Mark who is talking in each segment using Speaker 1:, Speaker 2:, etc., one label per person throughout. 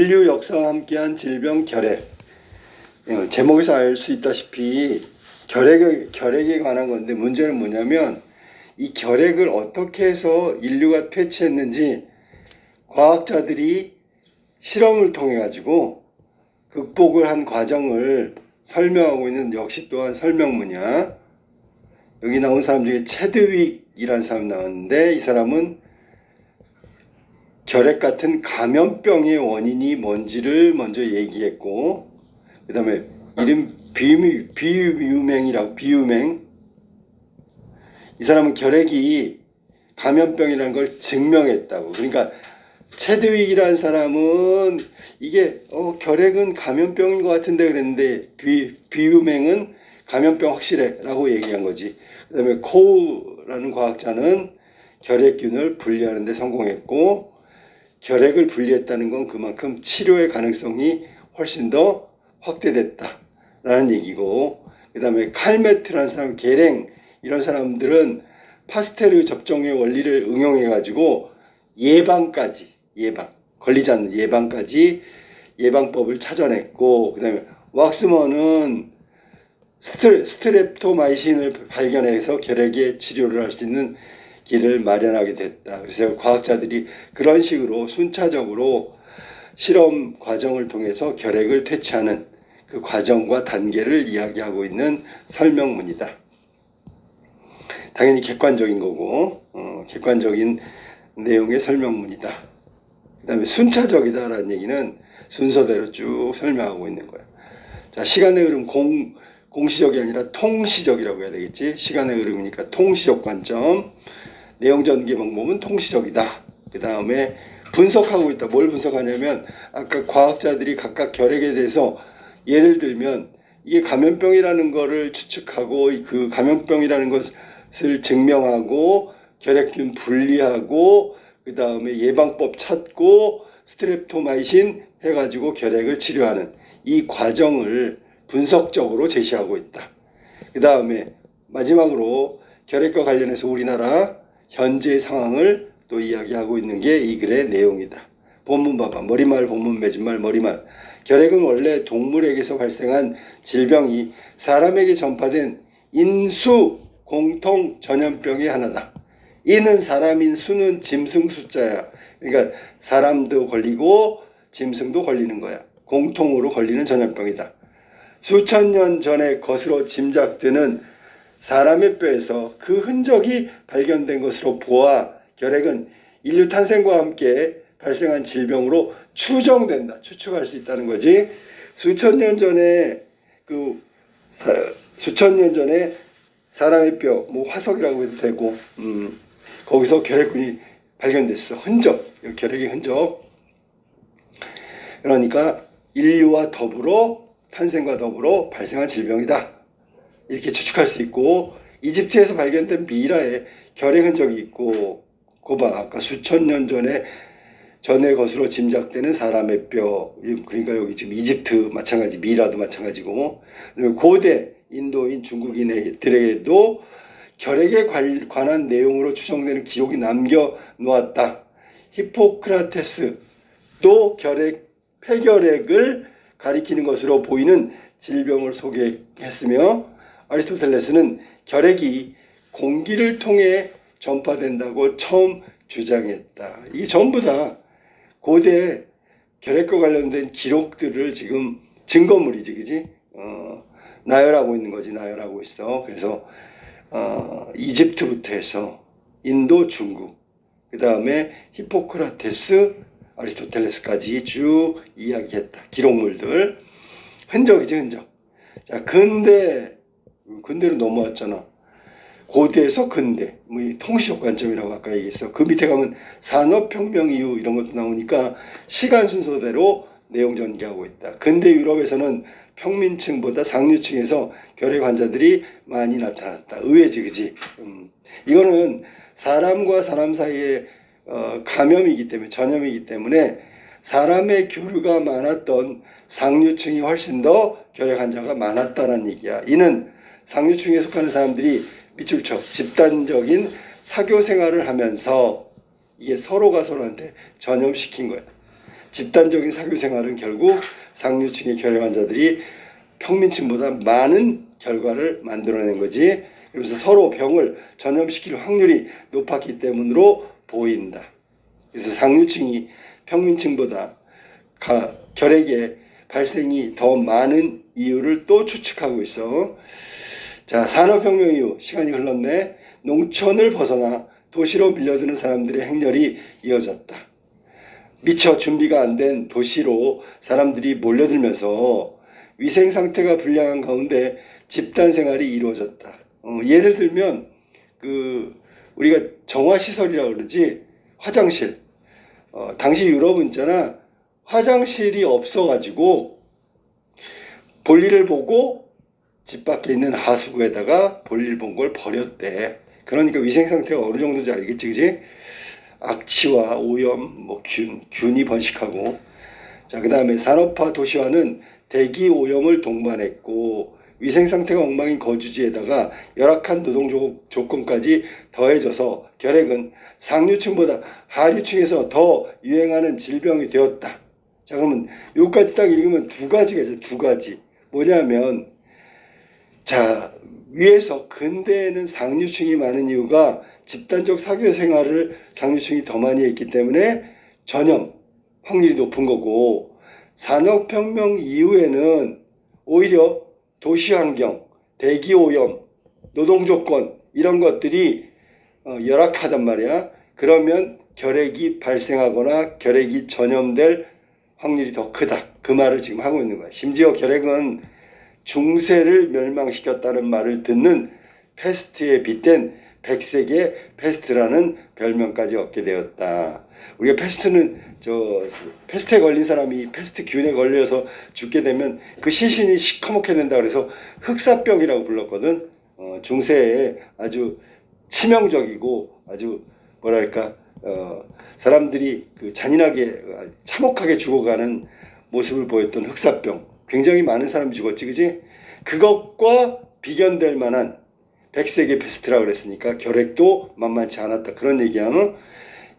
Speaker 1: 인류 역사와 함께한 질병 결핵. 제목에서 알 수 있다시피 결핵에 관한 건데, 문제는 뭐냐면 이 결핵을 어떻게 해서 인류가 퇴치했는지 과학자들이 실험을 통해 가지고 극복을 한 과정을 설명하고 있는, 역시 또한 설명문이야. 여기 나온 사람 중에 체드윅이라는 사람 나왔는데, 이 사람은 결핵 같은 감염병의 원인이 뭔지를 먼저 얘기했고, 그 다음에 이름 비유맹이라고, 비유맹. 이 사람은 결핵이 감염병이라는 걸 증명했다고. 그러니까 체드윅이라는 사람은 이게 결핵은 감염병인 것 같은데 그랬는데, 비유맹은 감염병 확실해 라고 얘기한 거지. 그 다음에 코우라는 과학자는 결핵균을 분리하는 데 성공했고, 결핵을 분리했다는 건 그만큼 치료의 가능성이 훨씬 더 확대됐다라는 얘기고, 그 다음에 칼메트라는 사람, 게랭, 이런 사람들은 파스테르 접종의 원리를 응용해 가지고 걸리지 않는 예방까지 예방법을 찾아냈고, 그 다음에 왁스먼은 스트랩토마이신을 발견해서 결핵의 치료를 할 수 있는 길을 마련하게 됐다. 그래서 과학자들이 그런 식으로 순차적으로 실험 과정을 통해서 결핵을 퇴치하는 그 과정과 단계를 이야기하고 있는 설명문이다. 당연히 객관적인 거고, 객관적인 내용의 설명문이다. 그 다음에 순차적이다라는 얘기는 순서대로 쭉 설명하고 있는 거야. 자, 시간의 흐름, 공시적이 아니라 통시적이라고 해야 되겠지. 시간의 흐름이니까 통시적 관점. 내용 전개 방법은 통시적이다. 그 다음에 분석하고 있다. 뭘 분석하냐면, 아까 과학자들이 각각 결핵에 대해서 예를 들면 이게 감염병이라는 거를 추측하고, 그 감염병이라는 것을 증명하고, 결핵균 분리하고, 그 다음에 예방법 찾고, 스트랩토마이신 해가지고 결핵을 치료하는 이 과정을 분석적으로 제시하고 있다. 그 다음에 마지막으로 결핵과 관련해서 우리나라 현재 상황을 또 이야기하고 있는 게 이 글의 내용이다. 본문 봐봐. 머리말, 본문, 맺은말, 머리말. 결핵은 원래 동물에게서 발생한 질병이 사람에게 전파된 인수 공통 전염병의 하나다. 이는 사람인, 수는 짐승 숫자야. 그러니까 사람도 걸리고 짐승도 걸리는 거야. 공통으로 걸리는 전염병이다. 수천 년 전에 것으로 짐작되는 사람의 뼈에서 그 흔적이 발견된 것으로 보아 결핵은 인류 탄생과 함께 발생한 질병으로 추정된다. 추측할 수 있다는 거지. 수천 년 전에 사람의 뼈, 뭐 화석이라고 해도 되고, 거기서 결핵균이 발견됐어. 흔적, 결핵의 흔적. 그러니까 인류와 더불어, 탄생과 더불어 발생한 질병이다. 이렇게 추측할 수 있고, 이집트에서 발견된 미이라에 결핵 흔적이 있고, 고바 아까 수천 년 전에 것으로 짐작되는 사람의 뼈. 그러니까 여기 지금 이집트 마찬가지, 미이라도 마찬가지고, 고대 인도인 중국인들에게도 결핵에 관한 내용으로 추정되는 기록이 남겨 놓았다. 히포크라테스도 폐결핵을 가리키는 것으로 보이는 질병을 소개했으며, 아리스토텔레스는 결핵이 공기를 통해 전파된다고 처음 주장했다. 이게 전부 다 고대 결핵과 관련된 기록들을 지금 증거물이지, 그지? 나열하고 있는 거지, 나열하고 있어. 그래서 이집트부터 해서 인도, 중국, 그 다음에 히포크라테스, 아리스토텔레스까지 쭉 이야기했다. 기록물들. 흔적이지, 흔적. 자, 근대로 넘어왔잖아. 고대에서 근대, 뭐 통시적 관점이라고 아까 얘기했어. 그 밑에 가면 산업혁명 이후 이런 것도 나오니까 시간 순서대로 내용 전개하고 있다. 근대 유럽에서는 평민층보다 상류층에서 결핵 환자들이 많이 나타났다. 의외지, 그지? 이거는 사람과 사람 사이의 감염이기 때문에, 전염이기 때문에 사람의 교류가 많았던 상류층이 훨씬 더 결핵 환자가 많았다는 얘기야. 이는 상류층에 속하는 사람들이 밑줄 쳐 집단적인 사교 생활을 하면서 이게 서로가 서로한테 전염시킨 거야. 집단적인 사교 생활은 결국 상류층의 결핵 환자들이 평민층보다 많은 결과를 만들어낸 거지. 그래서 서로 병을 전염시킬 확률이 높았기 때문으로 보인다. 그래서 상류층이 평민층보다 결핵의 발생이 더 많은 이유를 또 추측하고 있어. 자, 산업혁명 이후 시간이 흘렀네. 농촌을 벗어나 도시로 밀려드는 사람들의 행렬이 이어졌다. 미처 준비가 안 된 도시로 사람들이 몰려들면서 위생 상태가 불량한 가운데 집단 생활이 이루어졌다. 예를 들면 우리가 정화시설이라고 그러지, 화장실. 당시 유럽은 있잖아, 화장실이 없어가지고 볼일을 보고 집 밖에 있는 하수구에다가 볼일 본 걸 버렸대. 그러니까 위생 상태가 어느 정도인지 알겠지, 그지? 악취와 오염, 균이 번식하고. 자, 그 다음에 산업화 도시화는 대기 오염을 동반했고, 위생 상태가 엉망인 거주지에다가 열악한 노동 조건까지 더해져서 결핵은 상류층보다 하류층에서 더 유행하는 질병이 되었다. 자, 그러면 여기까지 딱 읽으면 두 가지가 있어요. 두 가지. 뭐냐면, 자, 위에서 근대에는 상류층이 많은 이유가 집단적 사교 생활을 상류층이 더 많이 했기 때문에 전염 확률이 높은 거고, 산업혁명 이후에는 오히려 도시환경, 대기오염, 노동조건 이런 것들이 열악하단 말이야. 그러면 결핵이 발생하거나 결핵이 전염될 확률이 더 크다. 그 말을 지금 하고 있는 거야. 심지어 결핵은 중세를 멸망시켰다는 말을 듣는 패스트에 빗댄 백색의 패스트라는 별명까지 얻게 되었다. 우리가 패스트에 걸린 사람이 패스트균에 걸려서 죽게 되면 그 시신이 시커멓게 된다 그래서 흑사병이라고 불렀거든. 중세에 아주 치명적이고 아주 뭐랄까 사람들이 잔인하게 참혹하게 죽어가는 모습을 보였던 흑사병. 굉장히 많은 사람이 죽었지, 그지? 그것과 비견될 만한 백색의 패스트라고 그랬으니까 결핵도 만만치 않았다. 그런 얘기야.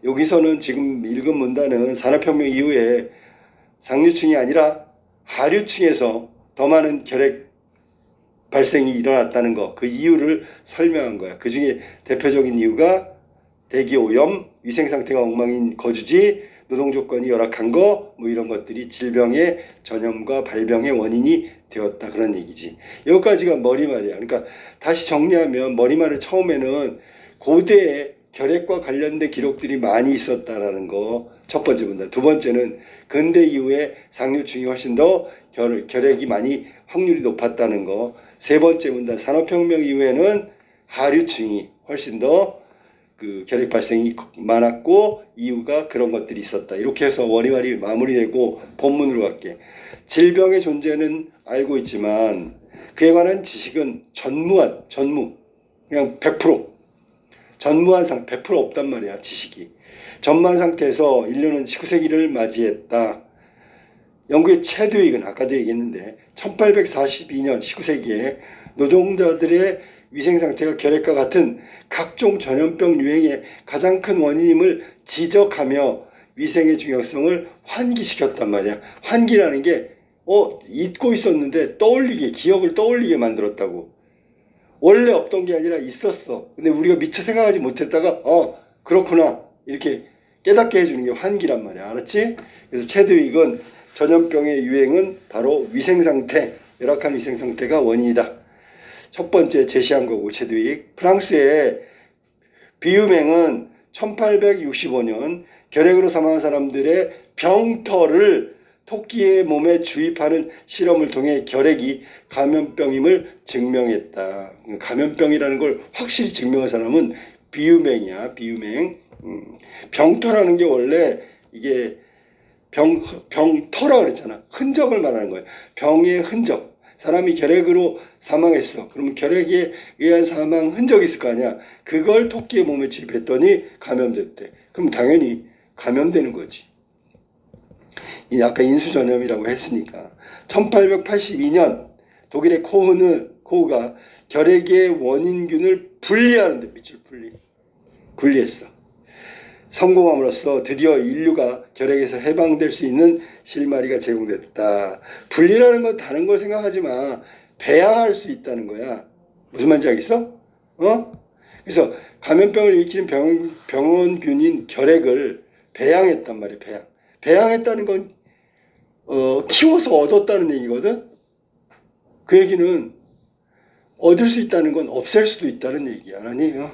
Speaker 1: 여기서는 지금 읽은 문단은 산업혁명 이후에 상류층이 아니라 하류층에서 더 많은 결핵 발생이 일어났다는 거, 그 이유를 설명한 거야. 그 중에 대표적인 이유가 대기오염, 위생상태가 엉망인 거주지, 노동조건이 열악한 거, 이런 것들이 질병의 전염과 발병의 원인이 되었다. 그런 얘기지. 여기까지가 머리말이야. 그러니까 다시 정리하면 머리말을 처음에는 고대에 결핵과 관련된 기록들이 많이 있었다라는 거, 첫 번째 문단. 두 번째는 근대 이후에 상류층이 훨씬 더 결핵이 많이 확률이 높았다는 거. 세 번째 문단. 산업혁명 이후에는 하류층이 훨씬 더 결핵 발생이 많았고 이유가 그런 것들이 있었다. 이렇게 해서 머리말이 마무리되고 본문으로 갈게. 질병의 존재는 알고 있지만 그에 관한 지식은 전무 그냥 100% 전무한 100% 없단 말이야. 지식이 전무한 상태에서 인류는 19세기를 맞이했다. 영국의 체드윅은 아까도 얘기했는데 1842년 19세기에 노동자들의 위생 상태가 결핵과 같은 각종 전염병 유행의 가장 큰 원인임을 지적하며 위생의 중요성을 환기시켰단 말이야. 환기라는 게 잊고 있었는데 기억을 떠올리게 만들었다고. 원래 없던 게 아니라 있었어. 근데 우리가 미처 생각하지 못했다가 그렇구나 이렇게 깨닫게 해주는 게 환기란 말이야. 알았지? 그래서 체드윅은 전염병의 유행은 바로 위생상태, 열악한 위생상태가 원인이다. 첫 번째 제시한 거고, 체드윅. 프랑스의 비유맹은 1865년 결핵으로 사망한 사람들의 병털을 토끼의 몸에 주입하는 실험을 통해 결핵이 감염병임을 증명했다. 감염병이라는 걸 확실히 증명한 사람은 비유맹이야. 비유맹. 병터라는 게 원래 이게 병터라 그랬잖아. 흔적을 말하는 거예요. 병의 흔적. 사람이 결핵으로 사망했어. 그러면 결핵에 의한 사망 흔적이 있을 거 아니야. 그걸 토끼의 몸에 주입했더니 감염됐대. 그럼 당연히 감염되는 거지. 아까 인수전염이라고 했으니까. 1882년 독일의 코흐가 결핵의 원인균을 분리하는데, 밑줄 분리했어. 성공함으로써 드디어 인류가 결핵에서 해방될 수 있는 실마리가 제공됐다. 분리라는 건 다른 걸 생각하지 마. 배양할 수 있다는 거야. 무슨 말인지 알겠어? 그래서 감염병을 일으키는 병원균인 결핵을 배양했단 말이야. 배양했다는 건 키워서 얻었다는 얘기거든. 그 얘기는 얻을 수 있다는 건 없앨 수도 있다는 얘기야. 아니에요.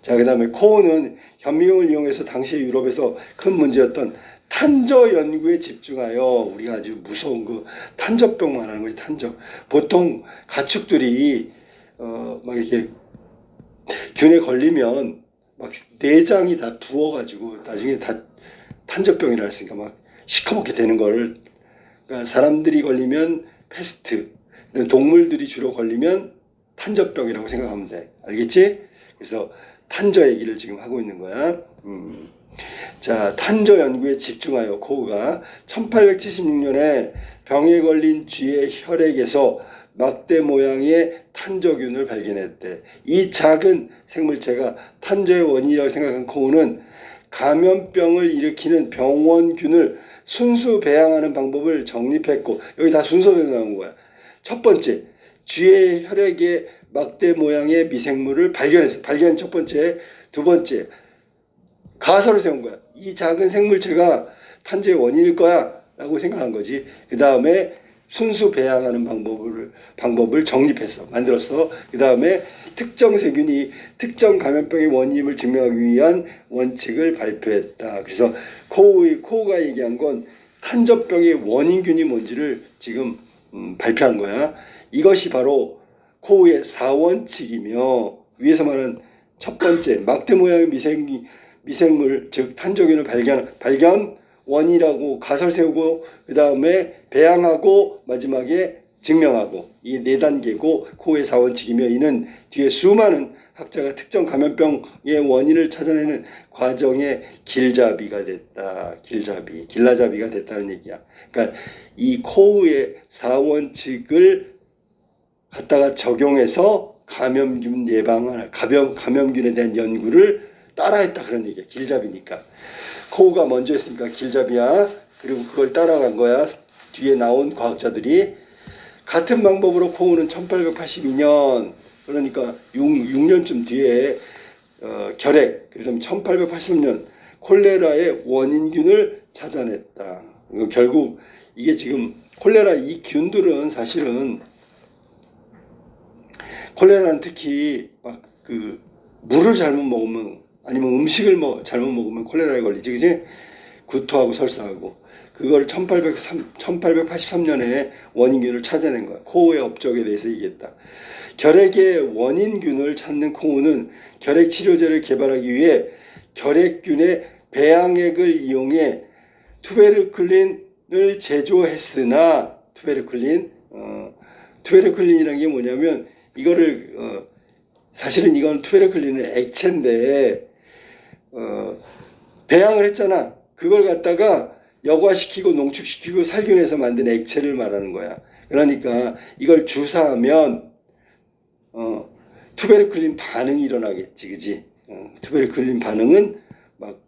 Speaker 1: 자, 그 다음에 코우는 현미경을 이용해서 당시 유럽에서 큰 문제였던 탄저 연구에 집중하여, 우리가 아주 무서운 그 탄저병 말하는 거지. 탄저. 보통 가축들이 막 이렇게 균에 걸리면 막 내장이 다 부어가지고 나중에 다 탄저병이라 했으니까 막 시커멓게 되는 걸, 그러니까 사람들이 걸리면 패스트, 동물들이 주로 걸리면 탄저병이라고 생각하면 돼. 알겠지? 그래서 탄저 얘기를 지금 하고 있는 거야. 자, 탄저 연구에 집중하여 코우가 1876년에 병에 걸린 쥐의 혈액에서 막대 모양의 탄저균을 발견했대. 이 작은 생물체가 탄저의 원인이라고 생각한 코우는 감염병을 일으키는 병원균을 순수 배양하는 방법을 정립했고, 여기 다 순서대로 나온 거야. 첫 번째, 쥐의 혈액에 막대 모양의 미생물을 발견했어. 발견 첫 번째. 두 번째, 가설을 세운 거야. 이 작은 생물체가 탄저의 원인일 거야 라고 생각한 거지. 그 다음에 순수 배양하는 방법을 정립했어. 만들었어. 그 다음에 특정 세균이 특정 감염병의 원인임을 증명하기 위한 원칙을 발표했다. 그래서 코우가 얘기한 건 탄저병의 원인균이 뭔지를 지금 발표한 거야. 이것이 바로 코우의 4원칙이며, 위에서 말한 첫 번째 막대 모양의 미생물, 즉 탄저균을 발견 원이라고 가설 세우고, 그 다음에 배양하고, 마지막에 증명하고, 이 네 단계고 코우의 4원칙이며, 이는 뒤에 수많은 학자가 특정 감염병의 원인을 찾아내는 과정의 길잡이가 됐다. 길라잡이가 됐다는 얘기야. 그러니까 이 코우의 4원칙을 갖다가 적용해서 감염균 예방을, 감염균에 대한 연구를 따라했다, 그런 얘기야. 길잡이니까. 코우가 먼저 했으니까 길잡이야. 그리고 그걸 따라간 거야. 뒤에 나온 과학자들이. 같은 방법으로 코우는 1882년, 그러니까 6년쯤 뒤에 결핵, 그다음에 1880년 콜레라의 원인균을 찾아냈다. 결국 이게 지금 콜레라, 이 균들은 사실은, 콜레라는 특히 막 그 물을 잘못 먹으면, 아니면 음식을 잘못 먹으면 콜레라에 걸리지, 그지? 구토하고 설사하고. 그걸 1883년에 원인균을 찾아낸 거야. 코우의 업적에 대해서 얘기했다. 결핵의 원인균을 찾는 코우는 결핵 치료제를 개발하기 위해 결핵균의 배양액을 이용해 투베르클린을 제조했으나, 투베르클린이라는 게 뭐냐면, 이거를 사실은 이건 투베르클린은 액체인데 배양을 했잖아. 그걸 갖다가 여과시키고 농축시키고 살균해서 만든 액체를 말하는 거야. 그러니까 이걸 주사하면 투베르클린 반응이 일어나겠지, 그지? 투베르클린 반응은 막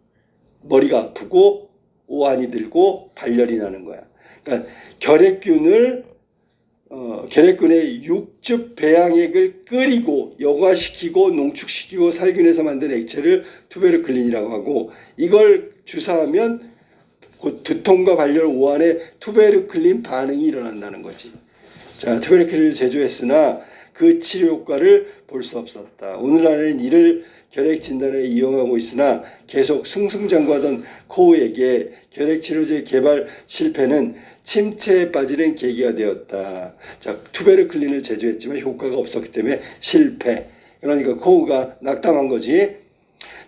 Speaker 1: 머리가 아프고 오한이 들고 발열이 나는 거야. 그러니까 결핵균의 육즙 배양액을 끓이고 여과시키고 농축시키고 살균해서 만든 액체를 투베르클린이라고 하고, 이걸 주사하면 곧 두통과 발열, 오한에 투베르클린 반응이 일어난다는 거지. 자, 투베르클린을 제조했으나 그 치료 효과를 볼 수 없었다. 오늘날에는 이를 결핵 진단에 이용하고 있으나 계속 승승장구하던 코우에게 결핵 치료제 개발 실패는 침체에 빠지는 계기가 되었다. 자, 투베르클린을 제조했지만 효과가 없었기 때문에 실패. 그러니까 코우가 낙담한 거지.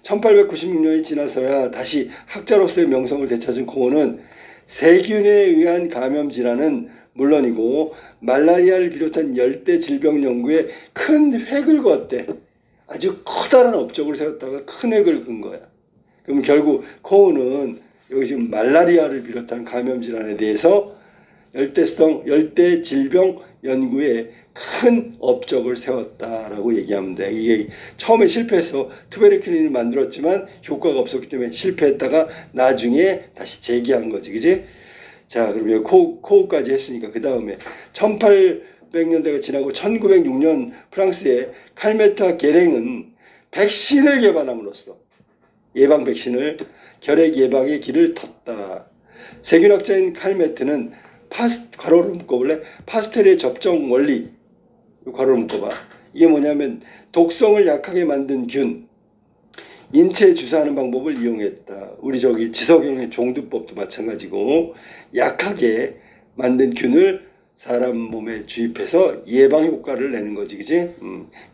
Speaker 1: 1896년이 지나서야 다시 학자로서의 명성을 되찾은 코우는 세균에 의한 감염 질환은 물론이고 말라리아를 비롯한 열대 질병 연구에 큰 획을 그었대. 아주 커다란 업적을 세웠다가 큰 획을 그은 거야. 그럼 결국 코우는 여기 지금 말라리아를 비롯한 감염 질환에 대해서 열대 질병 연구에 큰 업적을 세웠다라고 얘기하면 돼. 이게 처음에 실패해서 투베르큘린을 만들었지만 효과가 없었기 때문에 실패했다가 나중에 다시 재기한 거지, 그지? 자, 그러면 코우까지 했으니까 그 다음에 1800년대가 지나고 1906년 프랑스의 칼메트와 게랭은 백신을 개발함으로써 예방 백신을 결핵 예방의 길을 텄다. 세균학자인 칼메트는 괄호를 묶어볼래? 파스텔의 접종 원리, 괄호를 묶어봐. 이게 뭐냐면 독성을 약하게 만든 균, 인체에 주사하는 방법을 이용했다. 우리 저기 지석영의 종두법도 마찬가지고 약하게 만든 균을 사람 몸에 주입해서 예방 효과를 내는 거지, 그지?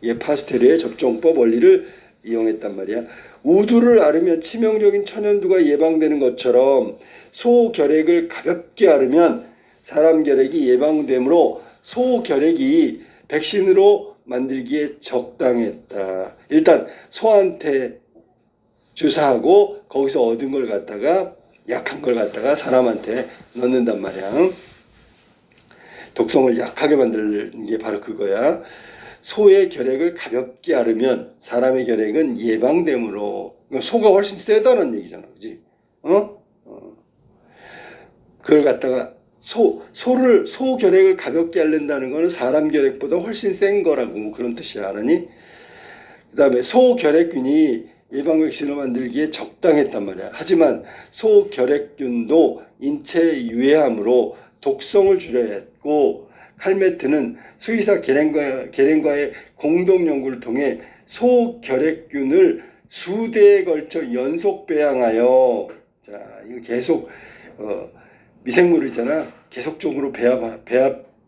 Speaker 1: 이게 파스텔의 접종법 원리를 이용했단 말이야. 우두를 앓으면 치명적인 천연두가 예방되는 것처럼 소결핵을 가볍게 앓으면 사람 결핵이 예방되므로 소결핵이 백신으로 만들기에 적당했다. 일단 소한테 주사하고 거기서 얻은 걸 갖다가 약한 걸 갖다가 사람한테 넣는단 말이야. 독성을 약하게 만드는 게 바로 그거야. 소의 결핵을 가볍게 앓으면 사람의 결핵은 예방되므로, 소가 훨씬 세다는 얘기잖아, 그지? 그걸 갖다가 소 결핵을 가볍게 앓는다는 거는 사람 결핵보다 훨씬 센 거라고 그런 뜻이야, 알았니? 그 다음에 소 결핵균이 예방 백신을 만들기에 적당했단 말이야. 하지만 소 결핵균도 인체에 유해하므로 독성을 줄여야 했고, 칼메트는 스위스 계랭과의 공동 연구를 통해 소결핵균을 수대에 걸쳐 연속 배양하여, 자, 이거 계속 미생물이잖아. 계속적으로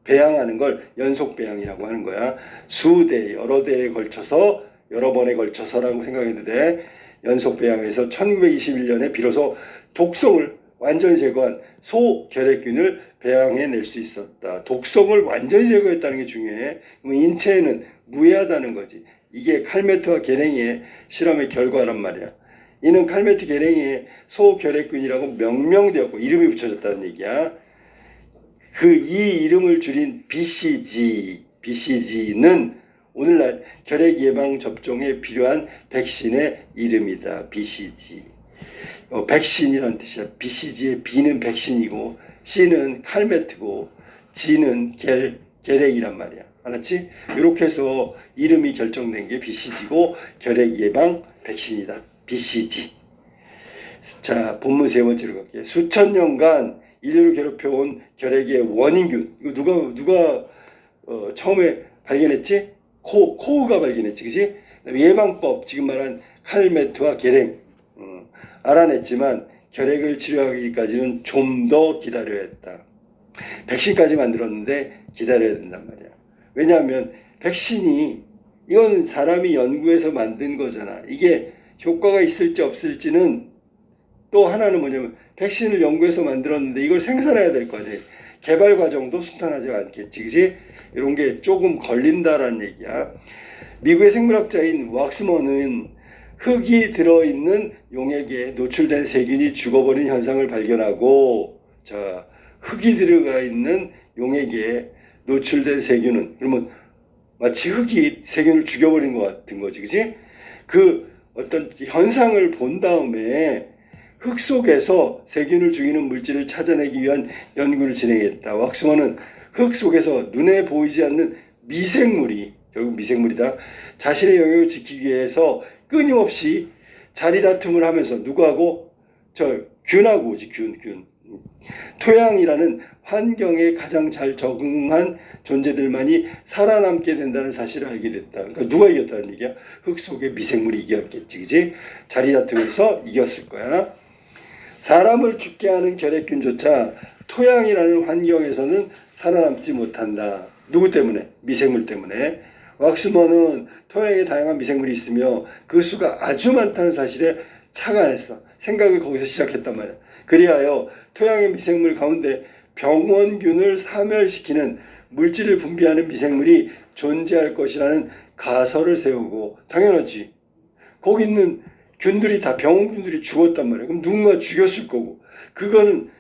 Speaker 1: 배양하는 걸 연속 배양이라고 하는 거야. 수대, 여러 대에 걸쳐서, 여러 번에 걸쳐서라고 생각해도 돼. 연속 배양해서 1921년에 비로소 독성을 완전히 제거한 소결핵균을 배양해낼 수 있었다. 독성을 완전히 제거했다는 게 중요해. 인체에는 무해하다는 거지. 이게 칼메트와 게랭이의 실험의 결과란 말이야. 이는 칼메트 게랭이의 소결핵균이라고 명명되었고 이름이 붙여졌다는 얘기야. 이 이름을 줄인 BCG는 오늘날 결핵 예방 접종에 필요한 백신의 이름이다. BCG. 백신이란 뜻이야. BCG의 B는 백신이고 C는 칼메트고 G는 결핵이란 말이야. 알았지? 이렇게 해서 이름이 결정된 게 BCG고 결핵 예방 백신이다. BCG. 자, 본문 세 번째로 갈게요. 수천 년간 인류를 괴롭혀온 결핵의 원인균. 이거 누가 처음에 발견했지? 코우가 발견했지, 그지? 예방법, 지금 말한 칼메트와 게랭 알아냈지만 결핵을 치료하기까지는 좀 더 기다려야 했다. 백신까지 만들었는데 기다려야 된단 말이야. 왜냐하면 백신이 이건 사람이 연구해서 만든 거잖아. 이게 효과가 있을지 없을지는 또 하나는 뭐냐면 백신을 연구해서 만들었는데 이걸 생산해야 될 거 아니에요. 개발 과정도 순탄하지 않겠지, 그지? 이런 게 조금 걸린다라는 얘기야. 미국의 생물학자인 왁스먼은 흙이 들어있는 용액에 노출된 세균이 죽어버린 현상을 발견하고, 자, 흙이 들어가 있는 용액에 노출된 세균은 그러면 마치 흙이 세균을 죽여버린 것 같은 거지, 그지? 그 어떤 현상을 본 다음에 흙 속에서 세균을 죽이는 물질을 찾아내기 위한 연구를 진행했다. 왁스먼은 흙 속에서 눈에 보이지 않는 미생물이, 결국 미생물이다, 자신의 영역을 지키기 위해서 끊임없이 자리다툼을 하면서 누구하고? 균하고지, 균. 토양이라는 환경에 가장 잘 적응한 존재들만이 살아남게 된다는 사실을 알게 됐다. 그러니까 누가 이겼다는 얘기야? 흙 속에 미생물이 이겼겠지, 그지? 자리다툼에서 이겼을 거야. 사람을 죽게 하는 결핵균조차 토양이라는 환경에서는 살아남지 못한다. 누구 때문에? 미생물 때문에. 왁스먼은 토양에 다양한 미생물이 있으며 그 수가 아주 많다는 사실에 착안했어. 생각을 거기서 시작했단 말이야. 그리하여 토양의 미생물 가운데 병원균을 사멸시키는 물질을 분비하는 미생물이 존재할 것이라는 가설을 세우고, 당연하지. 거기 있는 균들이 다 병원균들이 죽었단 말이야. 그럼 누군가 죽였을 거고, 그거는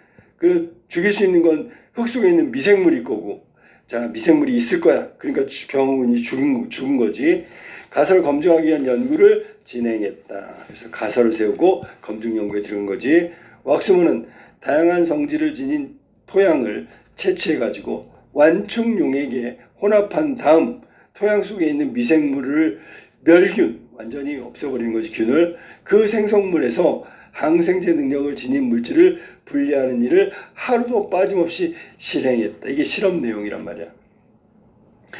Speaker 1: 그래서 죽일 수 있는 건 흙 속에 있는 미생물일 거고, 자, 미생물이 있을 거야. 그러니까 병원군이 죽은 거지. 가설을 검증하기 위한 연구를 진행했다. 그래서 가설을 세우고 검증 연구에 들어간 거지. 왁스문은 다양한 성질을 지닌 토양을 채취해가지고 완충용액에 혼합한 다음 토양 속에 있는 미생물을 멸균, 완전히 없애버리는 거지, 균을. 그 생성물에서 항생제 능력을 지닌 물질을 분리하는 일을 하루도 빠짐없이 실행했다. 이게 실험 내용이란 말이야.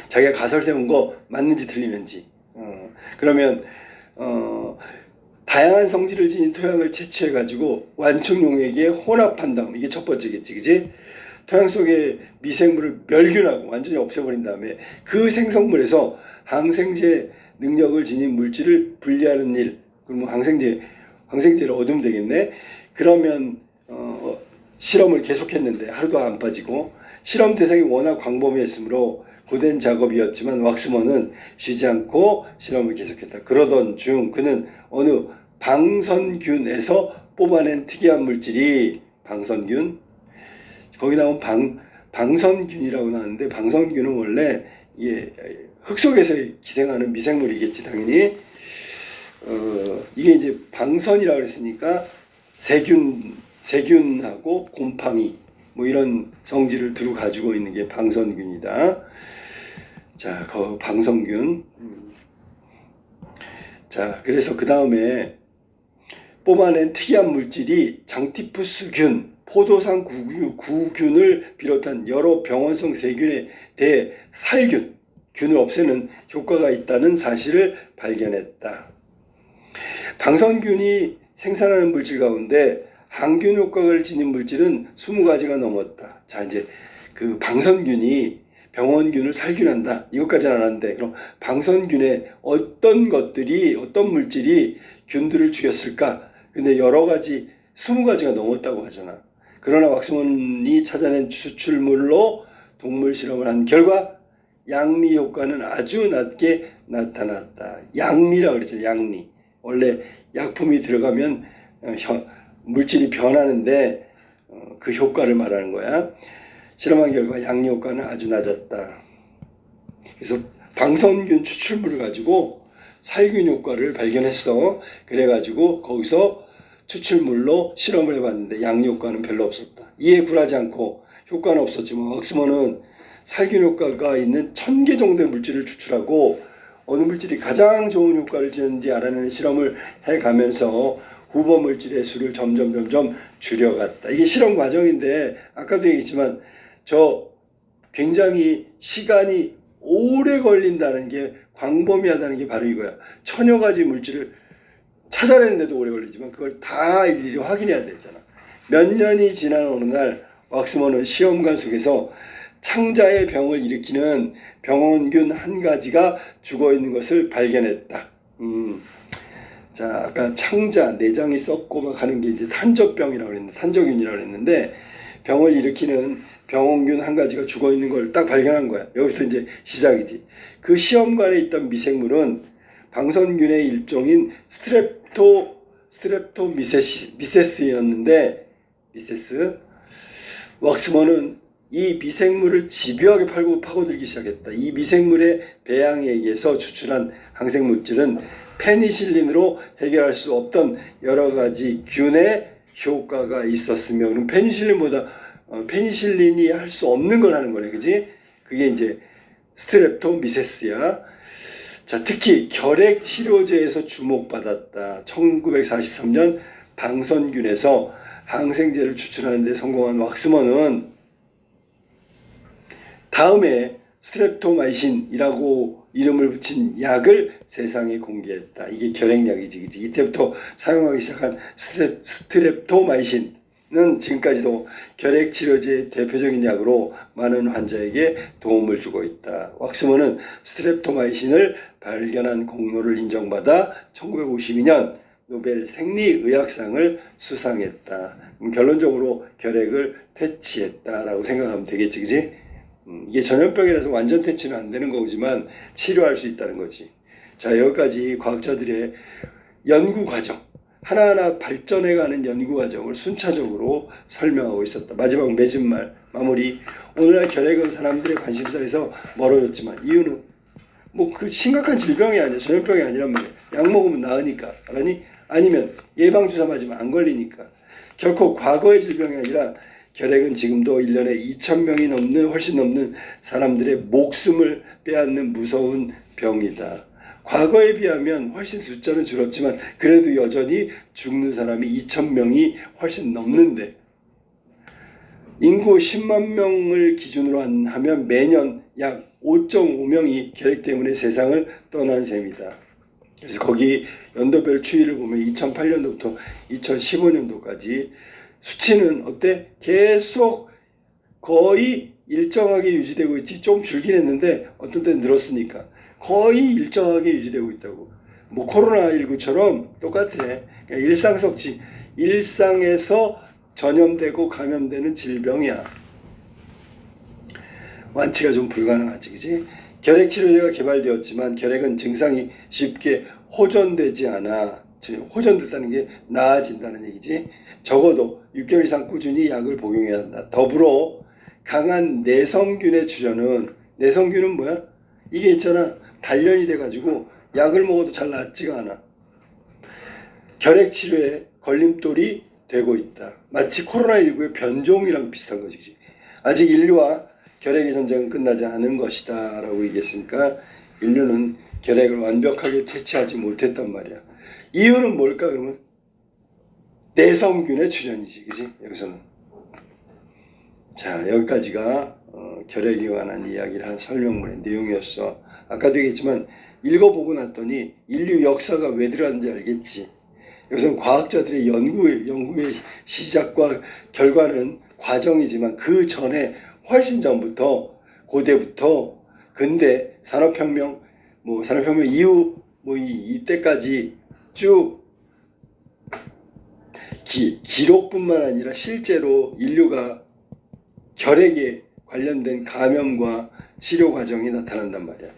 Speaker 1: 자기가 가설 세운 거 맞는지 틀리는지. 그러면 다양한 성질을 지닌 토양을 채취해가지고 완충용액에 혼합한 다음, 이게 첫 번째겠지, 그지? 토양 속에 미생물을 멸균하고 완전히 없애버린 다음에 그 생성물에서 항생제 능력을 지닌 물질을 분리하는 일. 그러면 항생제를 얻으면 되겠네. 그러면 실험을 계속했는데 하루도 안 빠지고, 실험 대상이 워낙 광범위했으므로 고된 작업이었지만 왁스먼은 쉬지 않고 실험을 계속했다. 그러던 중 그는 어느 방선균에서 뽑아낸 특이한 물질이, 방선균, 거기 나온 방선균이라고 나왔는데, 방선균은 원래 이게 흙 속에서 기생하는 미생물이겠지, 당연히. 이게 이제 방선이라고 그랬으니까 세균하고 곰팡이 뭐 이런 성질을 두루 가지고 있는 게 방선균이다. 자, 그 방선균. 자, 그래서 그 다음에 뽑아낸 특이한 물질이 장티푸스균, 포도상 구균을 비롯한 여러 병원성 세균에 대해 균을 없애는 효과가 있다는 사실을 발견했다. 방선균이 생산하는 물질 가운데 항균 효과를 지닌 물질은 20가지가 넘었다. 자, 이제 그 방선균이 병원균을 살균한다. 이것까지는 알았는데, 그럼 방선균에 어떤 물질이 균들을 죽였을까? 근데 여러 가지, 20가지가 넘었다고 하잖아. 그러나 왁스먼이 찾아낸 추출물로 동물 실험을 한 결과 양리 효과는 아주 낮게 나타났다. 양리라고 그랬죠. 양리. 원래 약품이 들어가면 물질이 변하는데 그 효과를 말하는 거야. 실험한 결과 양리 효과는 아주 낮았다. 그래서 방선균 추출물을 가지고 살균 효과를 발견했어. 그래가지고 거기서 추출물로 실험을 해봤는데 양리 효과는 별로 없었다. 이에 굴하지 않고, 효과는 없었지만 왁스먼은 살균 효과가 있는 1000개 정도의 물질을 추출하고 어느 물질이 가장 좋은 효과를 주는지 알아내는 실험을 해가면서 후보 물질의 수를 점점 줄여갔다. 이게 실험 과정인데 아까도 얘기했지만 굉장히 시간이 오래 걸린다는 게, 광범위하다는 게 바로 이거야. 1000여 가지 물질을 찾아내는데도 오래 걸리지만 그걸 다 일일이 확인해야 되잖아. 몇 년이 지난 어느 날 왁스먼은 시험관 속에서 창자의 병을 일으키는 병원균 한 가지가 죽어 있는 것을 발견했다. 자, 아까 창자, 내장이 썩고 막 하는 게 이제 탄저병이라고 그랬는데, 탄저균이라고 그랬는데, 병을 일으키는 병원균 한 가지가 죽어 있는 걸 딱 발견한 거야. 여기부터 이제 시작이지. 그 시험관에 있던 미생물은 방선균의 일종인 스트랩토미세스였는데, 왁스먼은 이 미생물을 집요하게 파고들기 시작했다. 이 미생물의 배양에 의해서 추출한 항생물질은 페니실린으로 해결할 수 없던 여러 가지 균의 효과가 있었으며, 그럼 페니실린이 할 수 없는 걸 하는 거네, 그지? 그게 이제 스트랩토미세스야. 자, 특히 결핵 치료제에서 주목받았다. 1943년 방선균에서 항생제를 추출하는 데 성공한 왁스먼은 다음에 스트랩토마이신이라고 이름을 붙인 약을 세상에 공개했다. 이게 결핵약이지, 그치? 이때부터 사용하기 시작한 스트랩토마이신은 지금까지도 결핵 치료제의 대표적인 약으로 많은 환자에게 도움을 주고 있다. 왁스먼은 스트랩토마이신을 발견한 공로를 인정받아 1952년 노벨 생리의학상을 수상했다. 결론적으로 결핵을 퇴치했다라고 생각하면 되겠지, 그치? 이게 전염병이라서 완전 퇴치는 안 되는 거지만 치료할 수 있다는 거지. 자, 여기까지 과학자들의 연구 과정, 하나하나 발전해가는 연구 과정을 순차적으로 설명하고 있었다. 마지막 맺은 말 마무리. 오늘날 결핵은 사람들의 관심사에서 멀어졌지만 이유는 뭐 그 심각한 질병이 아니야. 전염병이 아니란 말이야. 약 먹으면 나으니까. 아니면 예방주사 맞으면 안 걸리니까. 결코 과거의 질병이 아니라 결핵은 지금도 1년에 2,000명이 넘는 훨씬 넘는 사람들의 목숨을 빼앗는 무서운 병이다. 과거에 비하면 훨씬 숫자는 줄었지만 그래도 여전히 죽는 사람이 2,000명이 훨씬 넘는데 인구 10만 명을 기준으로 하면 매년 약 5.5명이 결핵 때문에 세상을 떠난 셈이다. 그래서 거기 연도별 추이를 보면 2008년도부터 2015년도까지 수치는 어때? 계속 거의 일정하게 유지되고 있지. 좀 줄긴 했는데 어떤 때는 늘었으니까 거의 일정하게 유지되고 있다고. 뭐 코로나19처럼 똑같아. 그러니까 일상성치, 일상에서 전염되고 감염되는 질병이야. 완치가 좀 불가능하지, 그지? 결핵 치료제가 개발되었지만 결핵은 증상이 쉽게 호전되지 않아. 호전됐다는 게 나아진다는 얘기지. 적어도 6개월 이상 꾸준히 약을 복용해야 한다. 더불어 강한 내성균의 출현은, 내성균은 뭐야? 이게 있잖아. 단련이 돼가지고 약을 먹어도 잘 낫지가 않아. 결핵 치료에 걸림돌이 되고 있다. 마치 코로나19의 변종이랑 비슷한 거지. 그치? 아직 인류와 결핵의 전쟁은 끝나지 않은 것이다 라고 얘기했으니까 인류는 결핵을 완벽하게 퇴치하지 못했단 말이야. 이유는 뭘까 그러면? 내성균의 출현이지. 그치? 여기서는. 자, 여기까지가 결핵에 관한 이야기를 한 설명문의 내용이었어. 아까도 얘기했지만 읽어보고 났더니 인류 역사가 왜 들어갔는지 알겠지. 여기서는 과학자들의 연구의 시작과 결과는 과정이지만 그 전에 훨씬 전부터 고대부터 근대 산업혁명 산업혁명 이후 이때까지 쭉 기록뿐만 아니라 실제로 인류가 결핵에 관련된 감염과 치료 과정이 나타난단 말이야.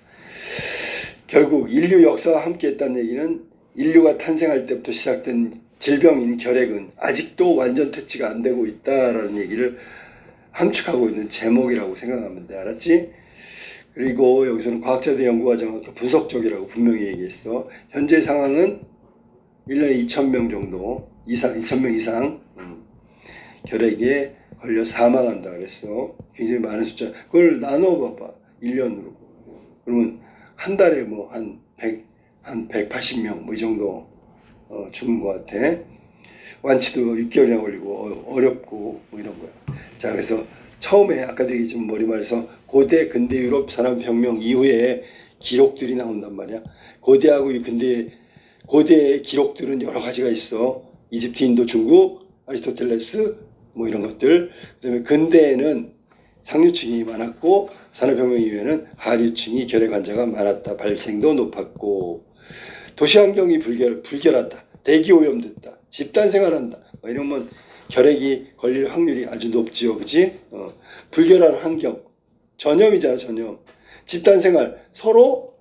Speaker 1: 결국 인류 역사와 함께 했다는 얘기는 인류가 탄생할 때부터 시작된 질병인 결핵은 아직도 완전 퇴치가 안 되고 있다라는 얘기를 함축하고 있는 제목이라고 생각하면 돼. 알았지? 그리고 여기서는 과학자들 연구 과정은 분석적이라고 분명히 얘기했어. 현재 상황은 1년에 2,000명 정도 이상, 2,000명 이상 결핵에 걸려 사망한다 그랬어. 굉장히 많은 숫자. 그걸 나눠봐봐. 1년으로. 그러면 한 달에 한 180명 이 정도 죽는 것 같아. 완치도 6개월이나 걸리고 어렵고 이런 거야. 자, 그래서 처음에 아까도 얘기했지만 머리말에서 고대 근대 유럽 산업혁명 이후에 기록들이 나온단 말이야. 고대하고 고대의 기록들은 여러 가지가 있어. 이집트, 인도, 중국, 아리스토텔레스 이런 것들. 그다음에 근대에는 상류층이 많았고 산업혁명 이후에는 하류층이 결핵 환자가 많았다. 발생도 높았고 도시 환경이 불결하다. 대기 오염됐다. 집단 생활한다. 이러면 결핵이 걸릴 확률이 아주 높지요. 그치? 불결한 환경. 전염이잖아, 전염. 집단 생활. 서로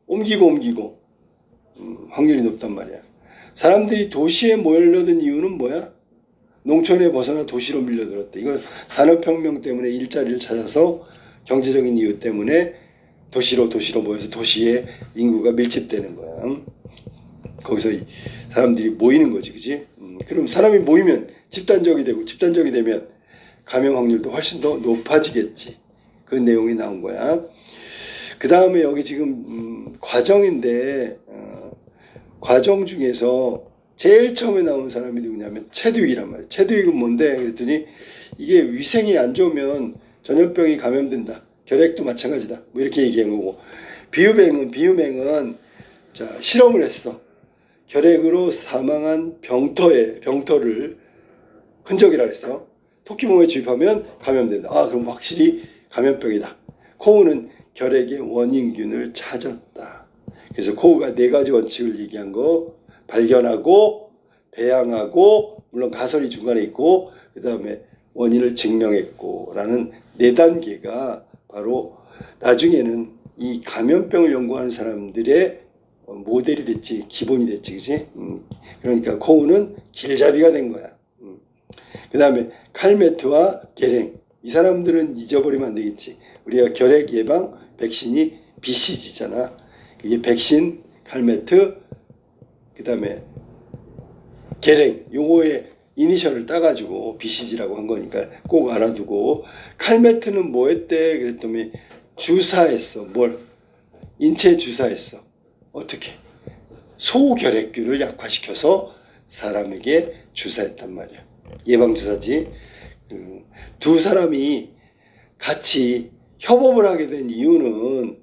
Speaker 1: 옮기고 확률이 높단 말이야. 사람들이 도시에 몰려든 이유는 뭐야? 농촌에 벗어나 도시로 밀려들었다. 이거 산업혁명 때문에 일자리를 찾아서 경제적인 이유 때문에 도시로 모여서 도시에 인구가 밀집되는 거야. 거기서 사람들이 모이는 거지, 그치? 그럼 사람이 모이면 집단적이 되고 집단적이 되면 감염 확률도 훨씬 더 높아지겠지. 그 내용이 나온 거야. 그 다음에 여기 지금 과정인데 과정 중에서 제일 처음에 나온 사람이 누구냐면 체두익이란 말이야. 체두익은 뭔데? 그랬더니 이게 위생이 안 좋으면 전염병이 감염된다. 결핵도 마찬가지다. 이렇게 얘기한 거고. 비유맹은 자, 실험을 했어. 결핵으로 사망한 병터를 흔적이라 그랬어. 토끼 몸에 주입하면 감염된다. 그럼 확실히 감염병이다. 코우는 결핵의 원인균을 찾았다. 그래서 코우가 4가지 원칙을 얘기한 거 발견하고 배양하고 물론 가설이 중간에 있고 그 다음에 원인을 증명했고 라는 4단계가 바로 나중에는 이 감염병을 연구하는 사람들의 모델이 됐지, 기본이 됐지, 그지? 그러니까 코우는 길잡이가 된 거야. 그 다음에 칼메트와 게랭, 이 사람들은 잊어버리면 안 되겠지. 우리가 결핵 예방 백신이 BCG잖아. 이게 백신, 칼메트, 그 다음에 게랭, 요거의 이니셜을 따가지고 BCG라고 한 거니까 꼭 알아두고. 칼메트는 뭐 했대? 그랬더니 주사했어. 뭘? 인체 주사했어. 어떻게? 소결핵균을 약화시켜서 사람에게 주사했단 말이야. 예방주사지. 두 사람이 같이 협업을 하게 된 이유는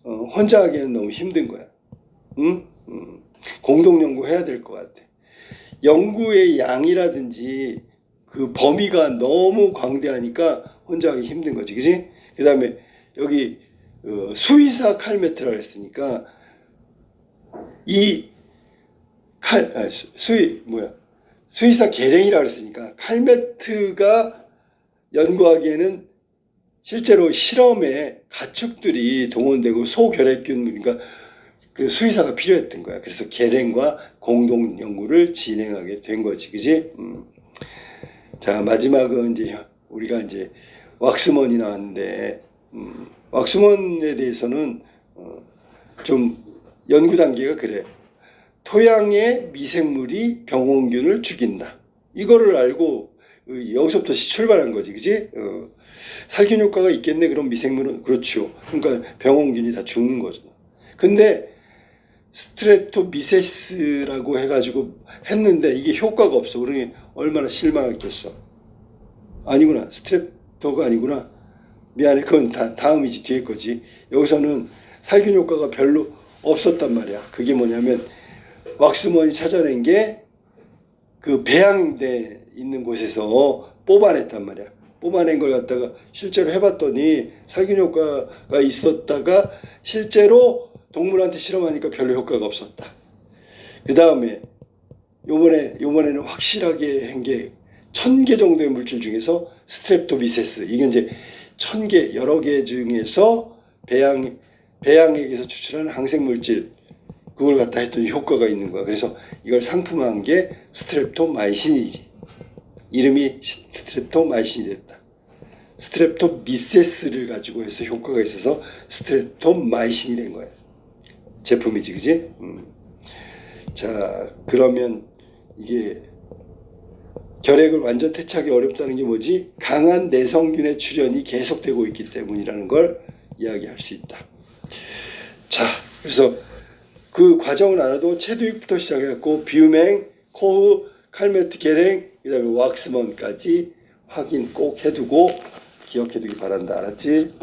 Speaker 1: 혼자 하기에는 너무 힘든 거야. 응? 공동 연구해야 될 것 같아. 연구의 양이라든지 그 범위가 너무 광대하니까 혼자 하기 힘든 거지, 그지? 그 다음에 여기 수의사 칼메트라고 했으니까 이 수의사 계랭이라고 했으니까 칼메트가 연구하기에는 실제로 실험에 가축들이 동원되고 소결핵균, 그러니까 그 수의사가 필요했던 거야. 그래서 계랭과 공동 연구를 진행하게 된 거지, 그지? 자, 마지막은 이제 우리가 이제 왁스먼이 나왔는데, 왁스먼에 대해서는 좀 연구 단계가 그래. 토양의 미생물이 병원균을 죽인다. 이거를 알고 여기서부터 출발한 거지, 그지? 살균 효과가 있겠네. 그럼 미생물은 그렇죠. 그러니까 병원균이 다 죽는 거잖아. 근데 스트레토미세스라고 해가지고 했는데 이게 효과가 없어. 그러니 얼마나 실망했겠어. 아니구나. 스트레토가 아니구나. 미안해. 그건 다음이지. 뒤에 거지. 여기서는 살균 효과가 별로 없었단 말이야. 그게 뭐냐면 왁스먼이 찾아낸 게 그 배양돼 있는 곳에서 뽑아냈단 말이야. 뽑아낸 걸 갖다가 실제로 해봤더니 살균 효과가 있었다가 실제로 동물한테 실험하니까 별로 효과가 없었다. 그 다음에 요번에는 확실하게 한 게 1000개 정도의 물질 중에서 스트랩토미세스, 이게 이제 1000개 여러 개 중에서 배양액에서 추출한 항생물질, 그걸 갖다 했더니 효과가 있는 거야. 그래서 이걸 상품화한 게 스트랩토마이신이지. 이름이 스트랩토마이신이 됐다. 스트랩토미세스를 가지고 해서 효과가 있어서 스트랩토마이신이 된 거야. 제품이지, 그지? 자, 그러면 이게 결핵을 완전 퇴치하기 어렵다는 게 뭐지? 강한 내성균의 출현이 계속되고 있기 때문이라는 걸 이야기할 수 있다. 자, 그래서 그 과정을 알아도 체두육부터 시작해갖고 뷰맹, 코흐, 칼메트 계랭, 그 다음에 왁스먼까지 확인 꼭 해두고 기억해두기 바란다. 알았지?